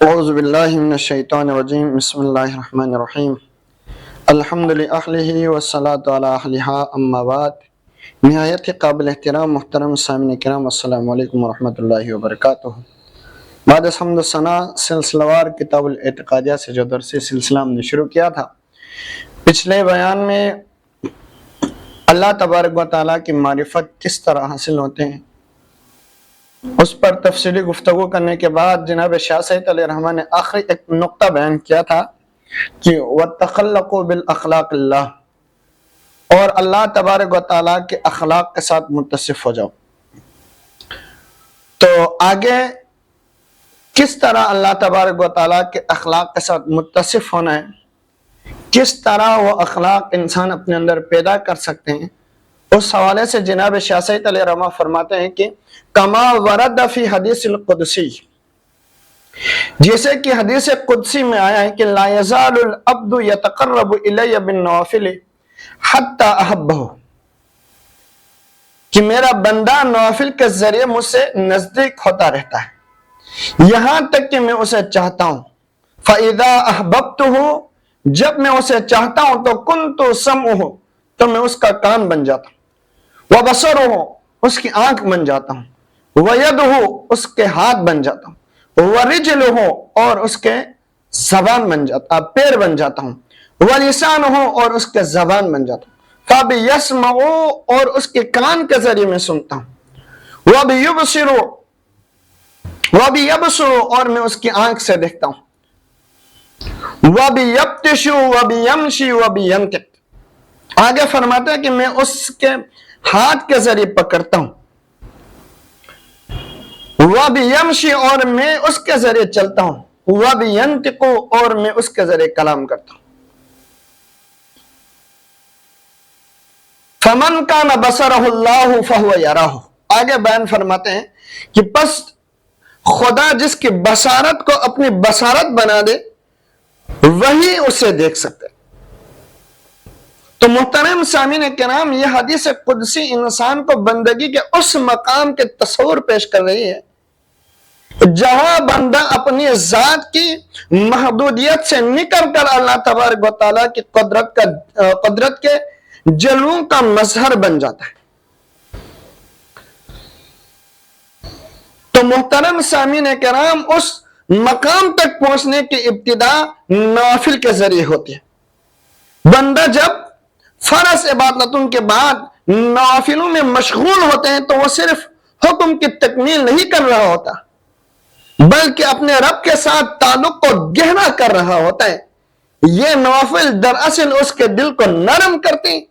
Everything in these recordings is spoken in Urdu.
اعوذ باللہ من الشیطان الرجیم بسم اللہ الرحمن الرحیم الحمد للہ والصلاة علی اہلہا اما بعد۔ نہایت قابل احترام محترم سامعین کرام، السلام علیکم ورحمۃ اللہ وبرکاتہ۔ بعد حمد و ثنا سلسلہ وار کتاب الاعتقادیہ سے جو درس سلسلہ ہم نے شروع کیا تھا، پچھلے بیان میں اللہ تبارک و تعالیٰ کی معرفت کس طرح حاصل ہوتے ہیں اس پر تفصیلی گفتگو کرنے کے بعد جناب شاہ سید علیہ الرحمٰن نے آخری ایک نقطہ بیان کیا تھا کہ وَتَخَلَّقُوا بِالْأَخْلَاقِ اللَّهِ، اور اللہ تبارک و تعالیٰ کے اخلاق کے ساتھ متصف ہو جاؤ۔ تو آگے کس طرح اللہ تبارک و تعالیٰ کے اخلاق کے ساتھ متصف ہونا ہے، کس طرح وہ اخلاق انسان اپنے اندر پیدا کر سکتے ہیں، اس حوالے سے جناب شاہ سید علیہ الرحمٰ فرماتے ہیں کہ کما ورد فی حدیث القدسی، جیسے کہ حدیث قدسی میں آیا ہے کہ لا یزال العبد یتقرب الی بالنوافل حتی احبہ، کہ میرا بندہ نوافل کے ذریعے مجھ سے نزدیک ہوتا رہتا ہے یہاں تک کہ میں اسے چاہتا ہوں۔ فاذا احببتہ، جب میں اسے چاہتا ہوں تو کنت سمعہ، تو میں اس کا کان بن جاتا ہوں، وبصرہ، اس کی آنکھ بن جاتا ہوں، وَيَدُهُ، اس کے ہاتھ بن جاتا ہوں، وَرِجْلُهُ، اور اس کے زبان بن جاتا، پیر بن جاتا ہوں، وَلِسَانُهُ، اور اس کے زبان بن جاتا ہوں، فَبِيَسْمَعُ، اور اس کے کان کے ذریعے میں سنتا ہوں، وَبِيَبْصِرُ، اور میں اس کی آنکھ سے دیکھتا ہوں، وَبِيَبْتِشُ وَبِيَمْشِي وَبِيَنْتِقُ، آگے فرماتا ہے کہ میں اس کے ہاتھ کے ذریعے پکڑتا ہوں، وَبِيَمْشِي، اور میں اس کے ذریعے چلتا ہوں، وَبِيَنْتِقُ، اور میں اس کے ذریعے کلام کرتا ہوں۔ فَمَنْ كَانَ بَصَرَهُ اللَّهُ فَهُوَ يَرَاهُ، آگے بیان فرماتے ہیں کہ پس خدا جس کی بصارت کو اپنی بصارت بنا دے وہی اسے دیکھ سکتے۔ تو محترم سامعین کرام، یہ حدیث قدسی انسان کو بندگی کے اس مقام کے تصور پیش کر رہی ہے جہاں بندہ اپنی ذات کی محدودیت سے نکل کر اللہ تبارک و تعالیٰ کی قدرت کے جلووں کا مظہر بن جاتا ہے۔ تو محترم سامعین کرام، اس مقام تک پہنچنے کی ابتدا نوافل کے ذریعے ہوتی ہے۔ بندہ جب فرض عبادتوں کے بعد نوافلوں میں مشغول ہوتے ہیں تو وہ صرف حکم کی تکمیل نہیں کر رہا ہوتا بلکہ اپنے رب کے ساتھ تعلق کو گہرا کر رہا ہوتا ہے۔ یہ نوافل دراصل اس کے دل کو نرم کرتے ہیں،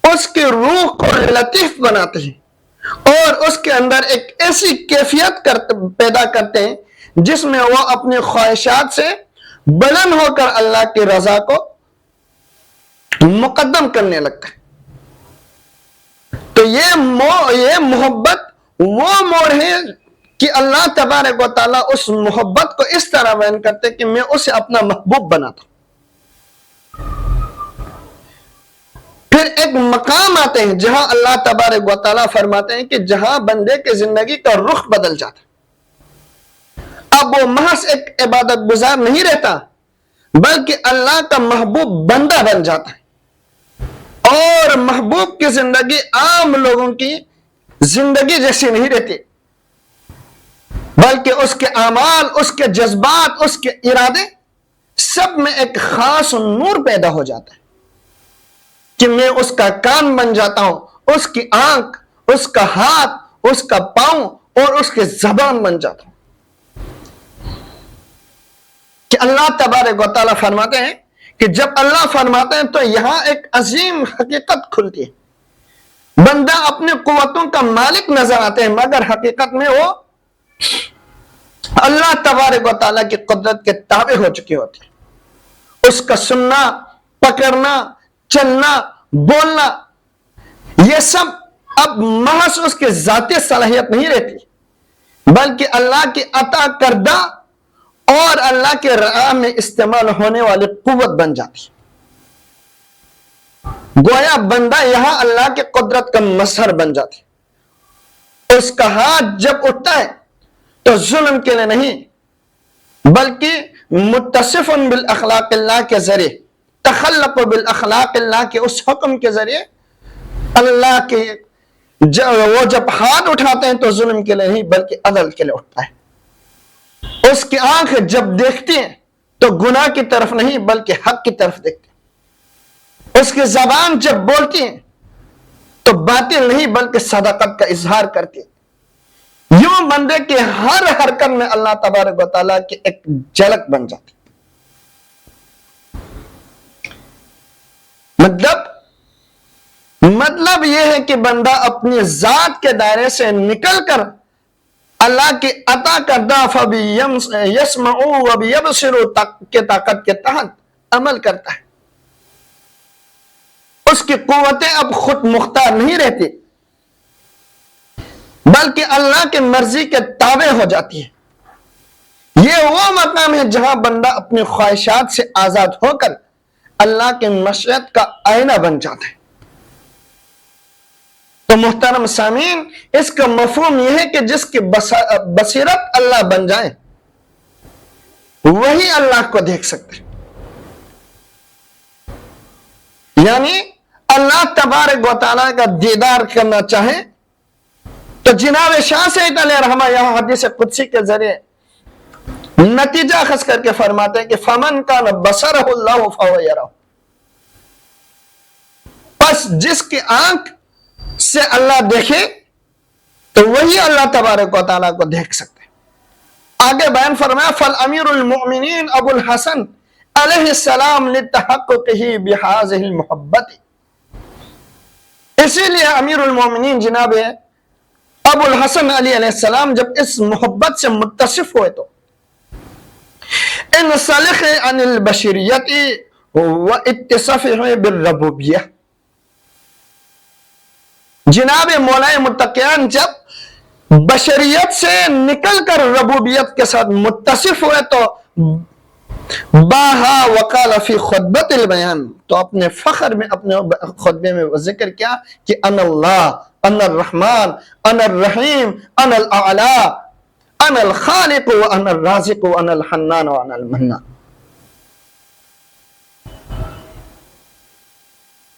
اس کی روح کو لطیف بناتے ہیں اور اس کے اندر ایک ایسی کیفیت پیدا کرتے ہیں جس میں وہ اپنی خواہشات سے بلند ہو کر اللہ کی رضا کو مقدم کرنے لگتا ہے۔ تو یہ محبت وہ موڑ ہے کہ اللہ تبارک و تعالیٰ اس محبت کو اس طرح بیان کرتے کہ میں اسے اپنا محبوب بناتا ہوں۔ پھر ایک مقام آتے ہیں جہاں اللہ تبارک و تعالیٰ فرماتے ہیں کہ جہاں بندے کی زندگی کا رخ بدل جاتا ہے، اب وہ محض ایک عبادت گزار نہیں رہتا بلکہ اللہ کا محبوب بندہ بن جاتا ہے، اور محبوب کی زندگی عام لوگوں کی زندگی جیسی نہیں رہتی بلکہ اس کے اعمال، اس کے جذبات، اس کے ارادے سب میں ایک خاص نور پیدا ہو جاتا ہے کہ میں اس کا کان بن جاتا ہوں، اس کی آنکھ، اس کا ہاتھ، اس کا پاؤں اور اس کی زبان بن جاتا ہوں۔ کہ اللہ تبارک و تعالیٰ فرماتے ہیں کہ جب اللہ فرماتے ہیں تو یہاں ایک عظیم حقیقت کھلتی ہے۔ بندہ اپنے قوتوں کا مالک نظر آتے ہیں مگر حقیقت میں وہ اللہ تبارک و تعالیٰ کی قدرت کے تابع ہو چکی ہوتی ہے۔ اس کا سننا، پکڑنا، چلنا، بولنا، یہ سب اب محض اس کی ذاتی صلاحیت نہیں رہتی بلکہ اللہ کی عطا کردہ اور اللہ کے راہ میں استعمال ہونے والی قوت بن جاتی ہے۔ گویا بندہ یہاں اللہ کی قدرت کا مظہر بن جاتی ہے۔ اس کا ہاتھ جب اٹھتا ہے تو ظلم کے لیے نہیں بلکہ متصف بالاخلاق اللہ کے ذریعے، تخلق بالاخلاق اللہ کے اس حکم کے ذریعے اللہ کے وہ جب ہاتھ اٹھاتے ہیں تو ظلم کے لیے نہیں بلکہ عدل کے لیے اٹھتا ہے۔ اس کی آنکھ جب دیکھتی ہیں تو گناہ کی طرف نہیں بلکہ حق کی طرف دیکھتی ہیں۔ اس کی زبان جب بولتی ہیں تو باطل نہیں بلکہ صداقت کا اظہار کرتی ہے۔ یوں بندے کے ہر حرکت میں اللہ تبارک و تعالیٰ کی ایک جھلک بن جاتی ہے۔ مطلب یہ ہے کہ بندہ اپنی ذات کے دائرے سے نکل کر اللہ کی عطا کردہ فَبِيَسْمَعُوا وَبِيَبْصِرُوا کے طاقت کے تحت عمل کرتا ہے۔ اس کی قوتیں اب خود مختار نہیں رہتی بلکہ اللہ کی مرضی کے تابع ہو جاتی ہے۔ یہ وہ مقام ہے جہاں بندہ اپنی خواہشات سے آزاد ہو کر اللہ کی مشیت کا آئینہ بن جاتا ہے۔ تو محترم سامعین، اس کا مفہوم یہ ہے کہ جس کی بصیرت اللہ بن جائے وہی اللہ کو دیکھ سکتے ہیں۔ یعنی اللہ تبارک و تعالیٰ کا دیدار کرنا چاہے تو جناب شاہ سید علیہ رحمہ یہاں حدیث قدسی کے ذریعے نتیجہ اخذ کر کے فرماتے ہیں کہ فَمَنْ كَانَ بَصَرَهُ اللَّهُ فَهُوَ يَرَهُ، پس جس کی آنکھ سے اللہ دیکھے تو وہی اللہ تبارک و تعالیٰ کو دیکھ سکتے ہیں۔ آگے بیان فرمایا فَالْأَمِيرُ الْمُؤْمِنِينَ ابو الحسن علیہ السلام لِتَحَقُّقِهِ بِهَذِهِ الْمُحَبَّةِ، اسی لیے امیر المومنین جناب ابو الحسن علی علیہ السلام جب اس محبت سے متصف ہوئے تو انسلخ عن البشریت واتصفه بالربوبیہ، جناب مولا متقیان جب بشریت سے نکل کر ربوبیت کے ساتھ متصف ہوئے تو باہا وقال فی خطبۃ البیان، تو اپنے فخر میں اپنے خطبے میں ذکر کیا کہ انا اللہ، انا الرحمن، انا الرحیم، انا الاعلی، انا الخالق وانا الرازق وانا الحنان وانا المنان،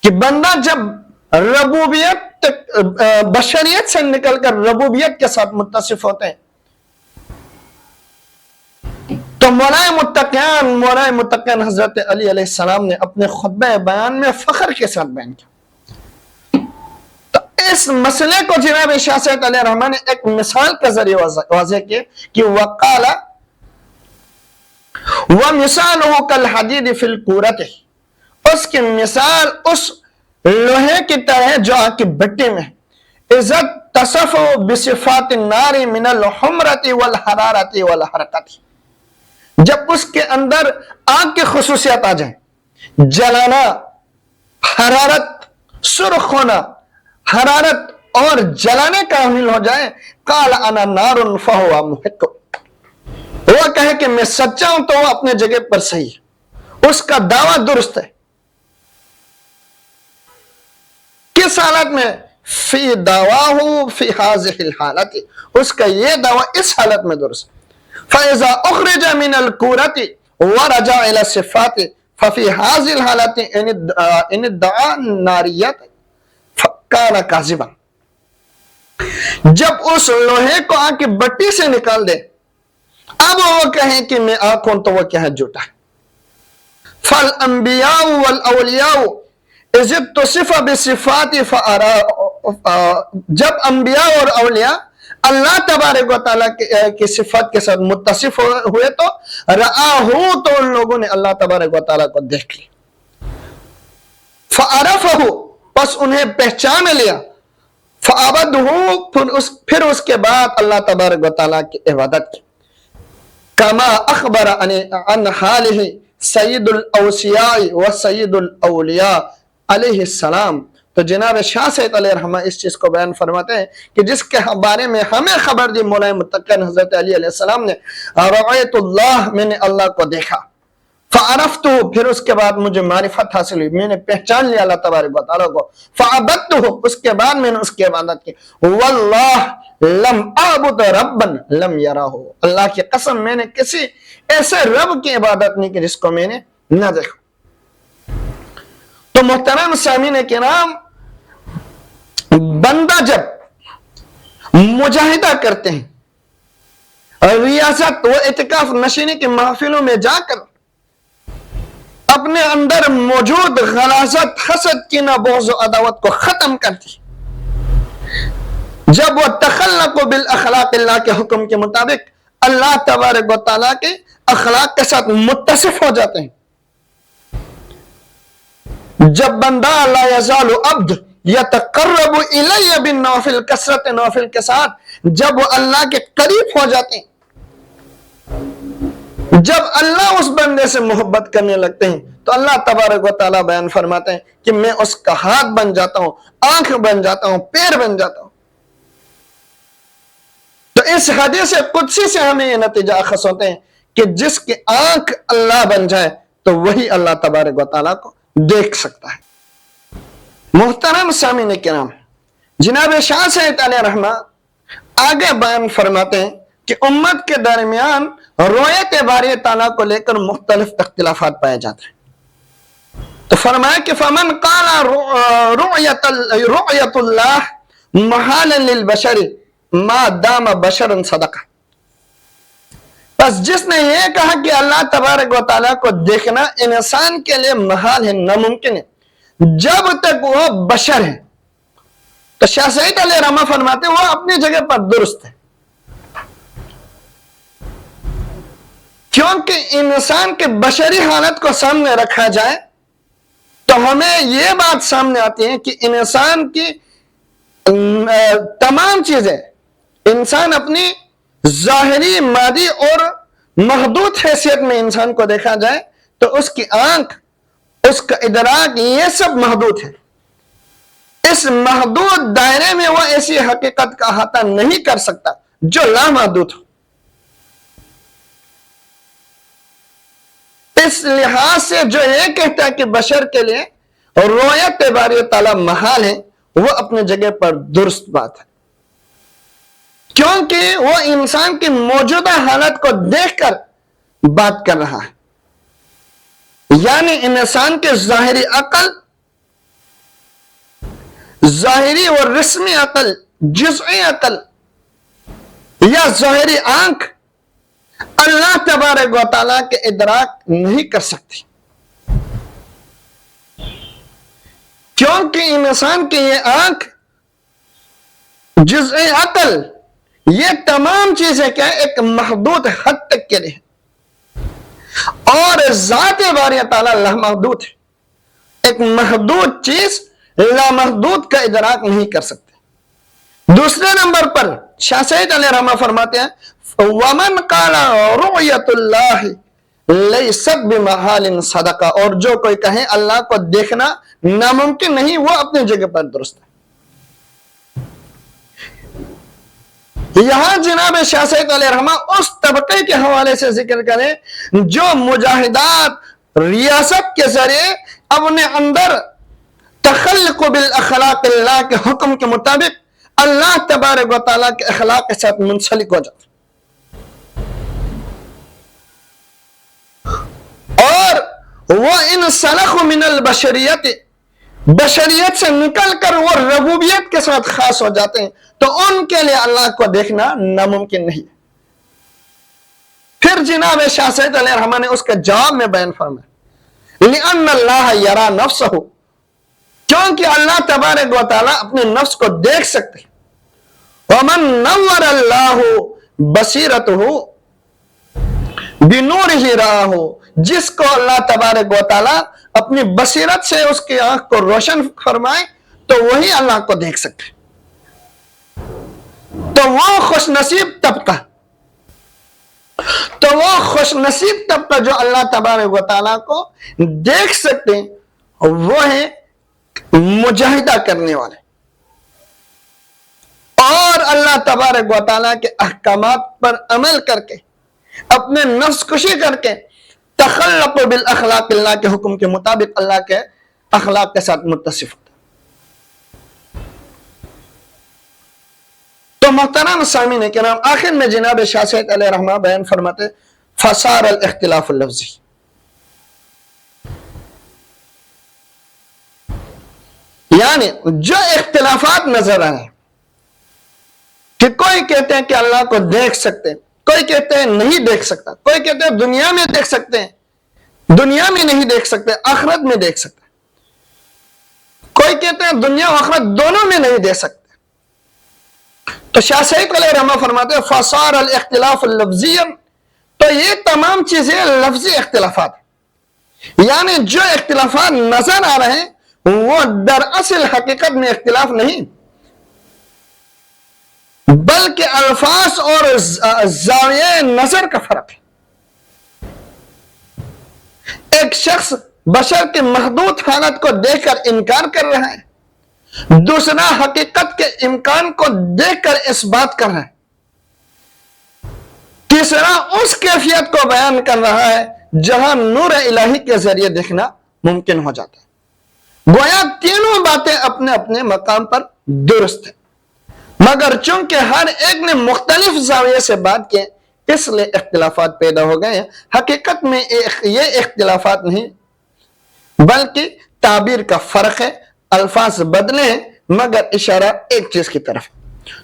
کہ بندہ جب ربوبیت بشریت سے نکل کر ربوبیت کے ساتھ متصف ہوتے ہیں تو مولا متقین حضرت علی علیہ السلام نے اپنے خطبہ بیان میں فخر کے ساتھ بیان کیا۔ تو اس مسئلے کو جناب شاہ سید علیہ الرحمن نے ایک مثال کے ذریعے واضح کیا کہ وقال وَمِثَالُهُ كَالْحَدِيدِ فِي الْقُورَةِ، اس کی مثال اس لوہے کی طرح جو آگ کی بھٹی میں اِذَا اتصَّفَ بِصِفَاتِ النَّارِ مِنَ الْحُمْرَةِ وَالْحَرَارَةِ وَالْحَرَقَةِ، جب اس کے اندر آگ کی خصوصیات آ جائیں، جلانا، حرارت، سرخ ہونا، حرارت اور جلانے کا حامل ہو جائے، قال انا نار فهو محق، وہ کہے کہ میں سچا ہوں تو وہ اپنے جگہ پر صحیح ہے، اس کا دعویٰ درست ہے۔ کس حالت میں؟ فی دعواہ فی هذه الحالت، اس کا یہ دعویٰ اس حالت میں درست ہے۔ فَإِذَا أُخْرِجَ مِنَ الْقُورَةِ وَرَجَعَ إِلَى الصِّفَاتِ فَفِي هَذِهِ الْحَالَةِ إِنِ ادَّعَى النَّارِيَّةَ كَانَ كَاذِبًا، جب اس لوہے کو آگ کی بٹی سے نکال دے اب وہ کہیں کہ میں آگ ہوں تو وہ کیا ہے؟ جھوٹا ہے۔ فَالْأَنْبِيَاءُ وَالْأَوْلِيَاءُ اِذِ اُتُّصِفَ بِصِفَاتِ، جب انبیاء اور اولیاء اللہ تبارک و تعالیٰ کی صفات کے ساتھ متصف ہوئے تو رآہو، تو ان لوگوں نے اللہ تبارک و تعالیٰ کو دیکھ لی، فعرفہ، پس انہیں پہچان لیا، فعبدہ، پھر اس کے بعد اللہ تبارک و تعالیٰ کی عبادت کی، کما اخبر عن حالہ سید الاوصیاء و سید الاولیاء علیہ السلام۔ تو جناب شاہ سید علیہ رحمہ اس چیز کو بیان فرماتے ہیں کہ جس کے بارے میں ہمیں خبر دی مولا متقین حضرت علی علیہ السلام نے، رأیت اللہ، میں نے اللہ کو دیکھا، فعرفتہ، پھر اس کے بعد مجھے معرفت حاصل ہوئی، میں نے پہچان لیا اللہ تبارک و تعالیٰ کو، فعبدتہ، اس کے بعد میں نے اس کی عبادت کی، واللہ لم اعبد ربا لم یرہ، اللہ کی قسم میں نے کسی ایسے رب کی عبادت نہیں کی جس کو میں نے نہ دیکھا۔ تو محترم سامعین کرام، بندہ جب مجاہدہ کرتے ہیں، ریاست و اعتکاف نشینی کی محفلوں میں جا کر اپنے اندر موجود غلاظت، حسد، کینہ، بغض و عداوت کو ختم کرتی، جب وہ تخلق بالاخلاق، اللہ کے حکم کے مطابق اللہ تبارک و تعالیٰ کے اخلاق کے ساتھ متصف ہو جاتے ہیں، جب بندہ لا یزال عبد یتقرب الی بالنوافل، کثرت نوافل کے ساتھ جب وہ اللہ کے قریب ہو جاتے ہیں، جب اللہ اس بندے سے محبت کرنے لگتے ہیں، تو اللہ تبارک و تعالیٰ بیان فرماتے ہیں کہ میں اس کا ہاتھ بن جاتا ہوں، آنکھ بن جاتا ہوں، پیر بن جاتا ہوں۔ تو اس حدیث قدسی سے ہمیں یہ نتیجہ اخذ ہوتے ہیں کہ جس کی آنکھ اللہ بن جائے تو وہی اللہ تبارک و تعالیٰ کو دیکھ سکتا ہے۔ محترم سامعین کرام، جناب شاہ سید علیہ رحمہ آگے بیان فرماتے ہیں کہ امت کے درمیان رؤیت باری تعالیٰ کو لے کر مختلف اختلافات پائے جاتے ہیں۔ تو فرمایا کہ فمن قال رؤیت اللہ محال للبشر ما دام بشرا صدقہ، پس جس نے یہ کہا کہ اللہ تبارک و تعالیٰ کو دیکھنا انسان کے لیے محال ہے، ناممکن ہے جب تک وہ بشر ہے، تو شاہ سید علیہ رحمہ فرماتے ہیں وہ اپنی جگہ پر درست ہے، کیونکہ انسان کے بشری حالت کو سامنے رکھا جائے تو ہمیں یہ بات سامنے آتی ہے کہ انسان کی تمام چیزیں، انسان اپنی ظاہری، مادی اور محدود حیثیت میں انسان کو دیکھا جائے تو اس کی آنکھ، اس کا ادراک، یہ سب محدود ہے۔ اس محدود دائرے میں وہ ایسی حقیقت کا احاطہ نہیں کر سکتا جو لامحدود ہو۔ اس لحاظ سے جو یہ کہتا ہے کہ بشر کے لیے رؤیت باری تعالیٰ محال ہے، وہ اپنے جگہ پر درست بات ہے، کیونکہ وہ انسان کی موجودہ حالت کو دیکھ کر بات کر رہا ہے، یعنی انسان کے ظاہری عقل، ظاہری اور رسمی عقل، جزئی عقل یا ظاہری آنکھ اللہ تبارک و تعالیٰ کے ادراک نہیں کر سکتی، کیونکہ انسان کی یہ آنکھ، جزئی عقل، یہ تمام چیزیں کیا ہے، ایک محدود حد تک کے لیے، اور ذات باری تعالیٰ لامحدود ہے، ایک محدود چیز لامحدود کا ادراک نہیں کر سکتے۔ دوسرے نمبر پر شاہ سید علیہ رحمہ فرماتے ہیں وَمَنْ قَالَ رُؤْيَةُ اللَّهِ لَيْسَتْ بِمَحَالٍ صَدَقَةٍ، اور جو کوئی کہے اللہ کو دیکھنا ناممکن نہیں، وہ اپنی جگہ پر درست ہے۔ یہاں جناب شاہ سید علیہ رحمہ اس طبقے کے حوالے سے ذکر کریں جو مجاہدات، ریاست کے ذریعے اپنے اندر تخلق بالاخلاق، اللہ کے حکم کے مطابق اللہ تبارک و تعالیٰ کے اخلاق کے ساتھ منسلک ہو جاتے، اور وہ انسلخ من البشریت، بشریت سے نکل کر وہ ربوبیت کے ساتھ خاص ہو جاتے ہیں، تو ان کے لیے اللہ کو دیکھنا ناممکن نہیں۔ پھر جناب شاہ سید علیہ رحمہ نے اس کے جواب میں بیان فرمایا لِأَنَّ اللَّهَ يَرَى نَفْسَهُ، کیونکہ اللہ تبارک و تعالیٰ اپنے نفس کو دیکھ سکتے ہیں۔ وَمَن نَوَّرَ اللَّهُ بَصِيرَتُهُ بِنُورِهِ رَآهُ، جس کو اللہ تبارک و تعالیٰ اپنی بصیرت سے اس کی آنکھ کو روشن فرمائے تو وہی اللہ کو دیکھ سکتے، تو وہ خوش نصیب طبقہ، تو وہ خوش نصیب طبقہ جو اللہ تبارک و تعالیٰ کو دیکھ سکتے ہیں وہ ہے مجاہدہ کرنے والے، اور اللہ تبارک و تعالیٰ کے احکامات پر عمل کر کے، اپنے نفس کشی کر کے تخلق بالاخلاق، اللہ کے حکم کے مطابق اللہ کے اخلاق کے ساتھ متصف ہوتا ہے۔ تو محترم سامعین کرام، آخر میں جناب شاہ سید علیہ رحمہ بیان فرماتے فصار الاختلاف اللفظی، یعنی جو اختلافات نظر آئے کہ کوئی کہتے ہیں کہ اللہ کو دیکھ سکتے ہیں، کوئی کہتے ہیں نہیں دیکھ سکتا، کوئی کہتے ہیں دنیا میں دیکھ سکتے ہیں، دنیا میں نہیں دیکھ سکتے، آخرت میں دیکھ سکتے، کوئی کہتے ہیں دنیا و آخرت دونوں میں نہیں دیکھ سکتے۔ تو شاہ سید علیہ رحمہ فرماتے ہیں فصار الاختلاف اللفظی، تو یہ تمام چیزیں لفظی اختلافات ہیں، یعنی جو اختلافات نظر آ رہے ہیں وہ دراصل حقیقت میں اختلاف نہیں، بلکہ الفاظ اور زاویہ نظر کا فرق ہے۔ ایک شخص بشر کے محدود حالت کو دیکھ کر انکار کر رہا ہے، دوسرا حقیقت کے امکان کو دیکھ کر اس بات کر رہا ہے، تیسرا اس کیفیت کو بیان کر رہا ہے جہاں نور الہی کے ذریعے دیکھنا ممکن ہو جاتا ہے۔ گویا تینوں باتیں اپنے اپنے مقام پر درست ہیں، مگر چونکہ ہر ایک نے مختلف زاویے سے بات کی اس لیے اختلافات پیدا ہو گئے ہیں۔ حقیقت میں یہ اختلافات نہیں بلکہ تعبیر کا فرق ہے، الفاظ بدلے ہیں مگر اشارہ ایک چیز کی طرف۔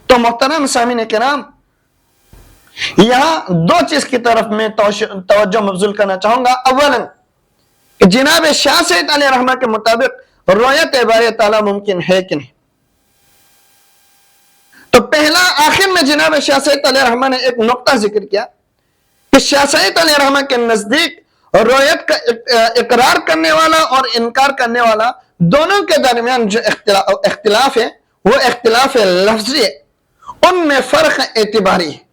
تو محترم سامعین کرام، یہاں دو چیز کی طرف میں توجہ مبذول کرنا چاہوں گا۔ اولا جناب شاہ سید علیہ رحمہ کے مطابق رؤیت باری تعالیٰ ممکن ہے کہ نہیں؟ تو پہلا، آخر میں جناب شاہ سید علیہ رحمہ نے ایک نقطہ ذکر کیا کہ شاہ سید علیہ رحمہ کے نزدیک رؤیت کا اقرار کرنے والا اور انکار کرنے والا دونوں کے درمیان جو اختلاف ہے وہ اختلاف لفظی ہے، ان میں فرق اعتباری ہے۔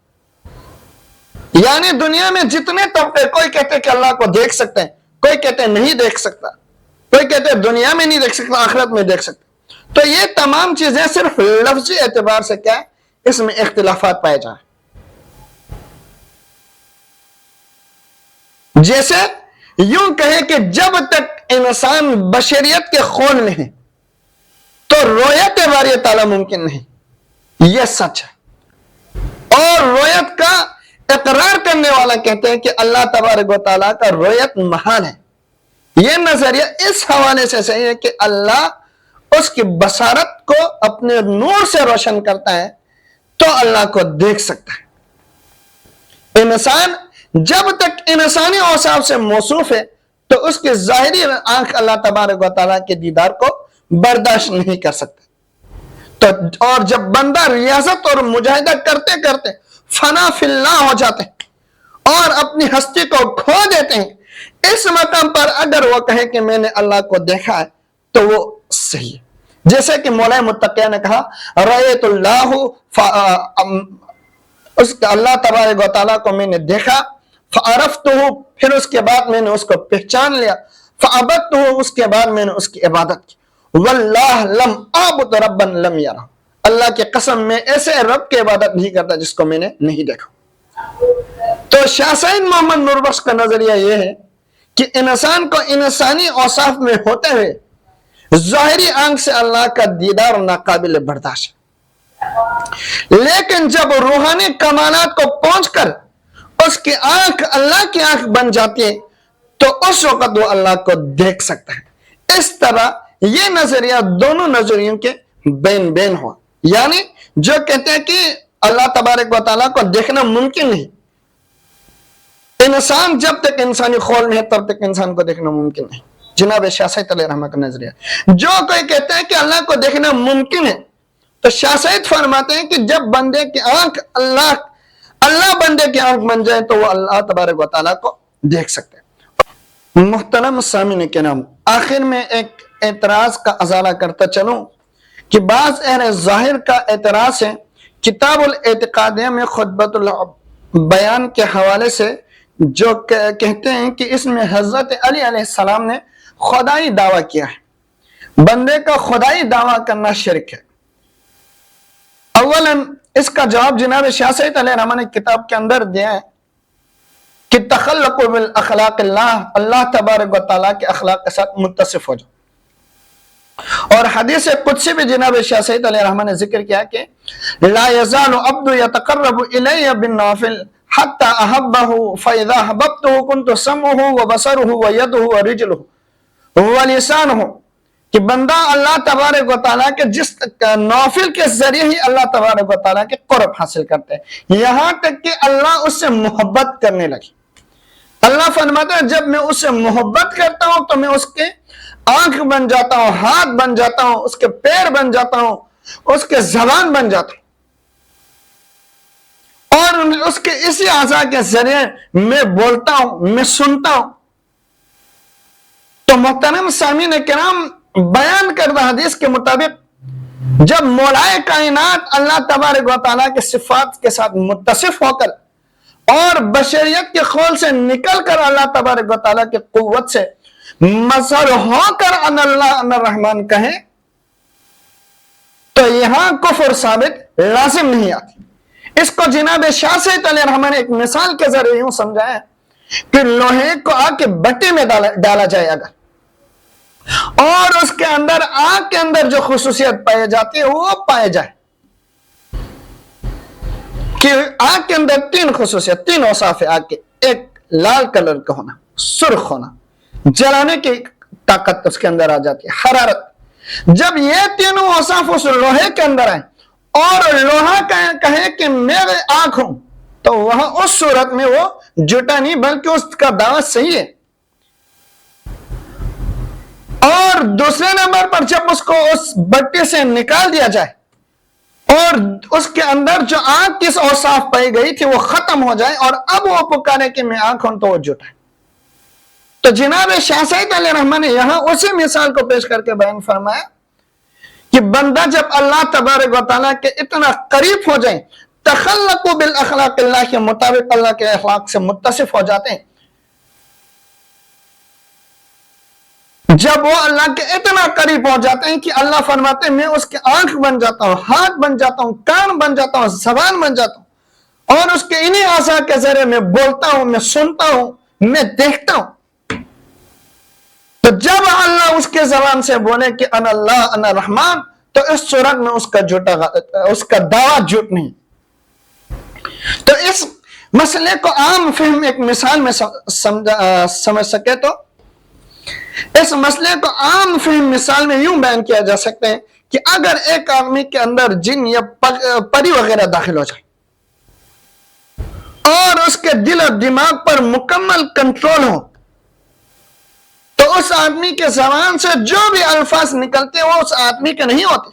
یعنی دنیا میں جتنے طبقے، کوئی کہتے ہیں کہ اللہ کو دیکھ سکتے ہیں، کوئی کہتے ہیں نہیں دیکھ سکتا، کوئی کہتے ہیں دنیا میں نہیں دیکھ سکتا، آخرت میں دیکھ سکتا، تو یہ تمام چیزیں صرف لفظی اعتبار سے کیا ہے، اس میں اختلافات پائے جائیں۔ جیسے یوں کہیں کہ جب تک انسان بشریت کے خون میں ہے تو رؤیت باری تعالیٰ ممکن نہیں، یہ سچ ہے۔ اور رؤیت کا اقرار کرنے والا کہتے ہیں کہ اللہ تبارک و تعالیٰ کا رؤیت محال ہے۔ یہ نظریہ اس حوالے سے صحیح ہے کہ اللہ اس کی بصارت کو اپنے نور سے روشن کرتا ہے تو اللہ کو دیکھ سکتا ہے۔ انسان جب تک انسانی اوصاف سے موصوف ہے تو اس کی ظاہری آنکھ اللہ تبارک و تعالیٰ کے دیدار کو برداشت نہیں کر سکتا، اور جب بندہ ریاضت اور مجاہدہ کرتے کرتے فنا فی اللہ ہو جاتے ہیں اور اپنی ہستی کو کھو دیتے ہیں، اس مقام پر اگر وہ کہے کہ میں نے اللہ کو دیکھا ہے تو وہ صحیح ہے۔ جیسے کہ مولا متقیہ نے کہا رأیت اللہ، اللہ تبارک و تعالیٰ کو میں نے دیکھا، فعرفتہ، پھر اس کے بعد میں نے اس کو پہچان لیا، فعبدتہ، اس کے بعد میں نے اس کی عبادت کی، واللہ لم اعبد ربا لم یرہ، اللہ کی قسم میں ایسے رب کی عبادت نہیں کرتا جس کو میں نے نہیں دیکھا۔ تو شاہ سید محمد نوربخش کا نظریہ یہ ہے کہ انسان کو انسانی اوصاف میں ہوتے ہوئے ظاہری آنکھ سے اللہ کا دیدار ناقابل برداشت ہے، لیکن جب روحانی کمالات کو پہنچ کر اس کی آنکھ اللہ کی آنکھ بن جاتی ہے تو اس وقت وہ اللہ کو دیکھ سکتا ہے۔ اس طرح یہ نظریہ دونوں نظریوں کے بین بین ہوا، یعنی جو کہتے ہیں کہ اللہ تبارک و تعالیٰ کو دیکھنا ممکن نہیں، انسان جب تک انسانی خول میں ہے تب تک انسان کو دیکھنا ممکن نہیں، جناب شاہ سید علیہ رحمہ کا نظریہ۔ جو کوئی کہتے ہیں کہ اللہ کو دیکھنا ممکن ہے تو شاہ سید فرماتے ہیں کہ جب بندے کی آنکھ اللہ بندے کی آنکھ بن جائے تو وہ اللہ تبارک و تعالیٰ کو دیکھ سکتے ہیں۔ محترم سامعین کرام، آخر میں ایک اعتراض کا ازالہ کرتا چلوں کہ بعض اہل ظاہر کا اعتراض ہے کتاب الاعتقادیہ میں خطبۃ البیان کے حوالے سے، جو کہتے ہیں کہ اس میں حضرت علی علیہ السلام نے خدائی دعویٰ کیا ہے۔ بندے کا خدائی دعویٰ کرنا شرک ہے۔ اولا اس کا جواب جناب شاہ سید علیہ رحمہ نے کتاب کے اندر دیا ہے کہ تخلق بالاخلاق اللہ تبارک و تعالیٰ کے اخلاق کے ساتھ متصف ہو جاؤ. اور حدیث قدسی بھی جناب شاہ سید علیہ الرحمٰن نے ذکر کیا کہ لا یزال عبد یتقرب الی بالنوافل حتی احبہ فاذا احببتہ کنت سمعہ وبصرہ ویدہ ورجلہ ولسانہ، کہ بندہ اللہ تبارک و تعالیٰ کے جس نوافل کے ذریعے ہی اللہ تبارک و تعالیٰ کے قرب حاصل کرتے ہیں، یہاں تک کہ اللہ اس سے محبت کرنے لگی. اللہ فرماتا ہے جب میں اس سے محبت کرتا ہوں تو میں اس کے آنکھ بن جاتا ہوں، ہاتھ بن جاتا ہوں، اس کے پیر بن جاتا ہوں، اس کے زبان بن جاتا ہوں، اور اس کے اسی اعضاء کے ذریعے میں بولتا ہوں، میں سنتا ہوں. تو محترم سامعین کرام، بیان کردہ حدیث کے مطابق جب مولائے کائنات اللہ تبارک و تعالیٰ کے صفات کے ساتھ متصف ہو کر اور بشریت کے خول سے نکل کر اللہ تبارک و تعالیٰ کی قوت سے مظہر ہو کر ان اللہ ان الرحمن کہیں، تو یہاں کفر ثابت لازم نہیں آتی. اس کو جناب شاہ سید علیہ الرحمٰن نے ایک مثال کے ذریعے یوں سمجھایا کہ لوہے کو آگ کے بٹی میں ڈالا جائے اگر، اور اس کے اندر آگ کے اندر جو خصوصیت پائی جاتی ہے وہ پائے جائے، کہ آگ کے اندر تین خصوصیت، تین اوصاف ہے آگ کے. ایک لال کلر کا ہونا، سرخ ہونا، جلانے کی طاقت اس کے اندر آ جاتی ہے، حرارت. جب یہ تینوں اوصاف اس لوہے کے اندر آئے اور لوہا کہے کہ میرے آنکھ ہوں، تو وہاں اس صورت میں وہ جھوٹا نہیں بلکہ اس کا دعویٰ صحیح ہے. اور دوسرے نمبر پر جب اس کو اس بٹی سے نکال دیا جائے اور اس کے اندر جو آنکھ کس اوصاف پائی گئی تھی وہ ختم ہو جائے اور اب وہ پکارے کہ میں آنکھ ہوں، تو وہ جھوٹا ہے. تو جناب شاہ سید علیہ الرحمٰن نے یہاں اسی مثال کو پیش کر کے بیان فرمایا کہ بندہ جب اللہ تبارک و تعالیٰ کے اتنا قریب ہو جائیں، تخلق بالاخلاق اللہ کے مطابق اللہ کے اخلاق سے متصف ہو جاتے ہیں، جب وہ اللہ کے اتنا قریب ہو جاتے ہیں کہ اللہ فرماتے ہیں میں اس کے آنکھ بن جاتا ہوں، ہاتھ بن جاتا ہوں، کان بن جاتا ہوں، زبان بن جاتا ہوں، اور اس کے انہی اعضاء کے ذریعے میں بولتا ہوں، میں سنتا ہوں، میں دیکھتا ہوں. تو جب اللہ اس کے زبان سے بولے کہ ان اللہ ان الرحمن، تو اس صورت میں اس کا دعویٰ جھوٹ نہیں. تو اس مسئلے کو عام فہم ایک مثال میں سمجھ سکے تو اس مسئلے کو عام فہم مثال میں یوں بیان کیا جا سکتا ہے کہ اگر ایک آدمی کے اندر جن یا پری وغیرہ داخل ہو جائے اور اس کے دل اور دماغ پر مکمل کنٹرول ہو، تو اس آدمی کے زبان سے جو بھی الفاظ نکلتے ہیں وہ اس آدمی کے نہیں ہوتے.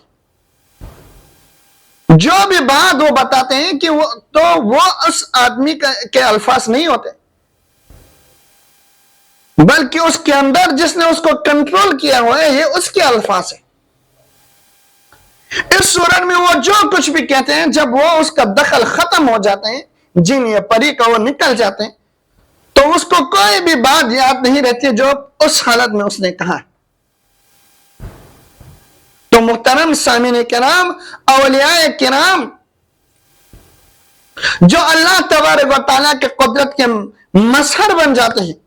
جو بھی بات وہ بتاتے ہیں کہ وہ اس آدمی کے الفاظ نہیں ہوتے، بلکہ اس کے اندر جس نے اس کو کنٹرول کیا ہوا ہے یہ اس کے الفاظ ہیں. اس صورت میں وہ جو کچھ بھی کہتے ہیں جب وہ اس کا دخل ختم ہو جاتے ہیں، جن یا پری کا وہ نکل جاتے ہیں، تو اس کو کوئی بھی بات یاد نہیں رہتی جو اس حالت میں اس نے کہا. تو محترم سامعین کرام، اولیاء کرام جو اللہ تبارک و تعالیٰ کے قدرت کے مظہر بن جاتے ہیں،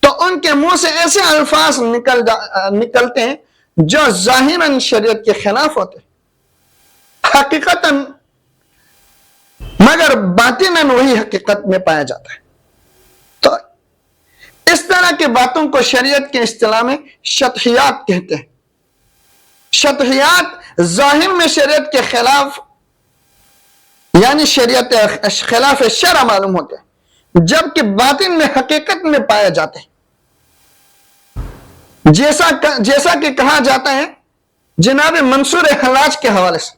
تو ان کے منہ سے ایسے الفاظ نکلتے ہیں جو ظاہراً شریعت کے خلاف ہوتے ہیں، حقیقتاً، مگر باطناً وہی حقیقت میں پایا جاتا ہے. تو اس طرح کی باتوں کو شریعت کے اصطلاح میں شطحیات کہتے ہیں. شطحیات ظاہر میں شریعت کے خلاف، یعنی شریعت خلاف شرع معلوم ہوتے ہیں، جبکہ باطن میں حقیقت میں پائے جاتے ہیں. جیسا کہ کہا جاتا ہے جناب منصور حلاج کے حوالے سے،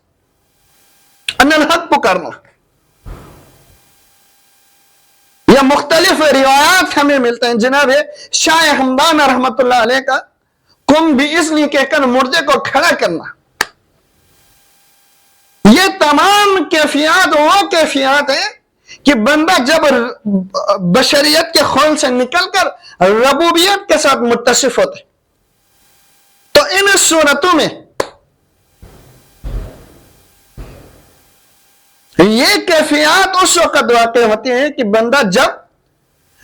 ان الحق پکارنا، یا مختلف روایات ہمیں ملتے ہیں. جناب شاہ ہمدان رحمت اللہ علیہ کا قم باذنی کہہ کر مردے کو کھڑا کرنا، یہ تمام کیفیات وہ کیفیات ہیں کہ بندہ جب بشریت کے خول سے نکل کر ربوبیت کے ساتھ متصف ہوتے، تو ان صورتوں میں یہ کیفیات اس وقت واقع ہوتی ہیں کہ بندہ جب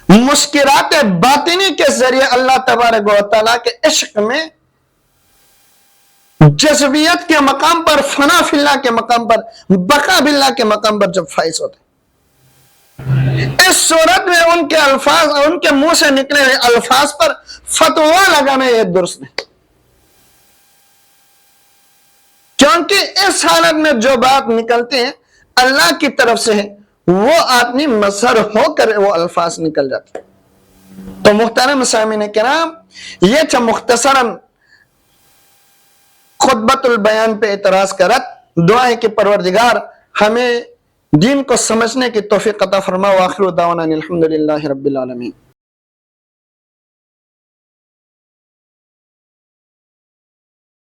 مسکرات باطنی کے ذریعے اللہ تبارک و تعالیٰ کے عشق میں جذبیت کے مقام پر، فنا فی اللہ کے مقام پر، بقا باللہ کے مقام پر جب فائز ہوتے، اس صورت میں ان کے الفاظ اور ان کے منہ سے نکلے ہوئے الفاظ پر فتویٰ لگانا یہ درست نہیں، کیونکہ اس حالت میں جو بات نکلتے ہیں اللہ کی طرف سے ہے، وہ آدمی مظہر ہو کر وہ الفاظ نکل جاتے ہیں۔ تو محترم سامعین کرام، یہ تھا مختصراً خطبۃ البیان پہ اعتراض کرت۔ دعا ہے کہ پروردگار ہمیں دین کو سمجھنے کی توفیق عطا فرما۔ وآخر دعوانا الحمدللہ رب العالمین۔